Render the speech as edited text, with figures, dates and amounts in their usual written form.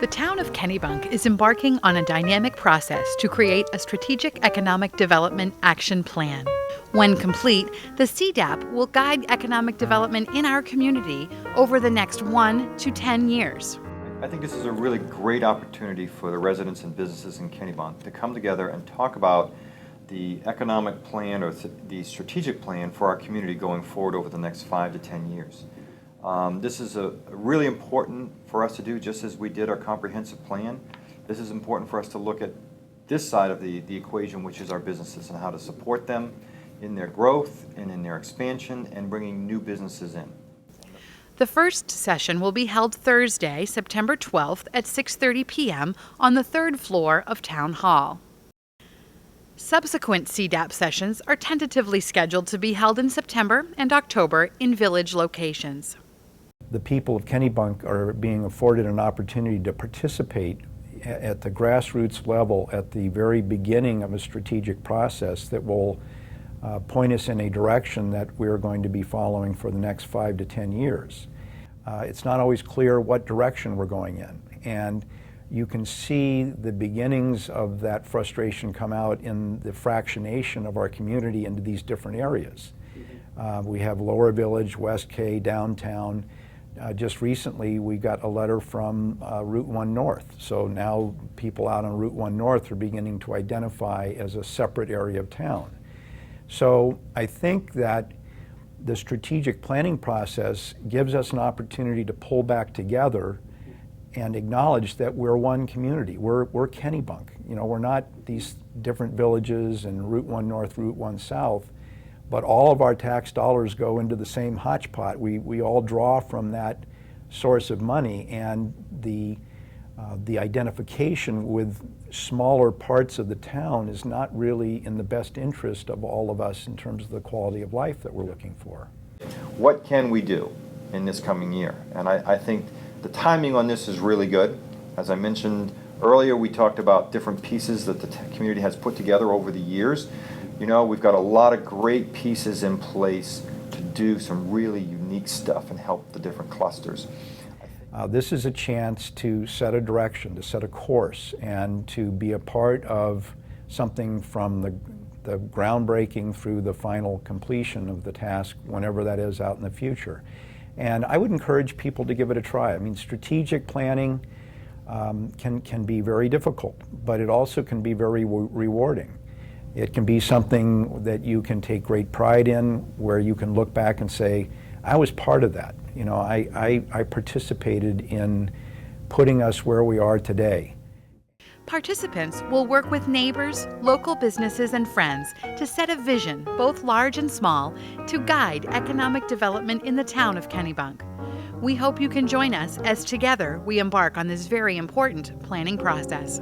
The town of Kennebunk is embarking on a dynamic process to create a strategic economic development action plan. When complete, the CDAP will guide economic development in our community over the next 1 to 10 years. I think this is a really great opportunity for the residents and businesses in Kennebunk to come together and talk about the economic plan or the strategic plan for our community going forward over the next 5 to 10 years. This is really important for us to do, just as we did our comprehensive plan. This is important for us to look at this side of the equation, which is our businesses and how to support them in their growth and in their expansion and bringing new businesses in. The first session will be held Thursday, September 12th at 6:30 p.m. on the 3rd floor of Town Hall. Subsequent CDAP sessions are tentatively scheduled to be held in September and October in village locations. The people of Kennebunk are being afforded an opportunity to participate at the grassroots level at the very beginning of a strategic process that will point us in a direction that we're going to be following for the next 5 to 10 years. It's not always clear what direction we're going in, and you can see the beginnings of that frustration come out in the fractionation of our community into these different areas. We have Lower Village, West K, downtown. Just recently we got a letter from Route 1 North, so now people out on Route 1 North are beginning to identify as a separate area of town. So I think that the strategic planning process gives us an opportunity to pull back together and acknowledge that we're one community. We're Kennebunk. You know, we're not these different villages and Route 1 North, Route 1 South, but all of our tax dollars go into the same hodgepot. We all draw from that source of money, and the identification with smaller parts of the town is not really in the best interest of all of us in terms of the quality of life that we're looking for. What can we do in this coming year? And I think the timing on this is really good. As I mentioned earlier, we talked about different pieces that the community has put together over the years. You know, we've got a lot of great pieces in place to do some really unique stuff and help the different clusters. This is a chance to set a direction, to set a course, and to be a part of something from the groundbreaking through the final completion of the task, whenever that is out in the future. And I would encourage people to give it a try. I mean, strategic planning can be very difficult, but it also can be very rewarding. It can be something that you can take great pride in, where you can look back and say, I was part of that. You know, I participated in putting us where we are today. Participants will work with neighbors, local businesses, and friends to set a vision, both large and small, to guide economic development in the town of Kennebunk. We hope you can join us as together we embark on this very important planning process.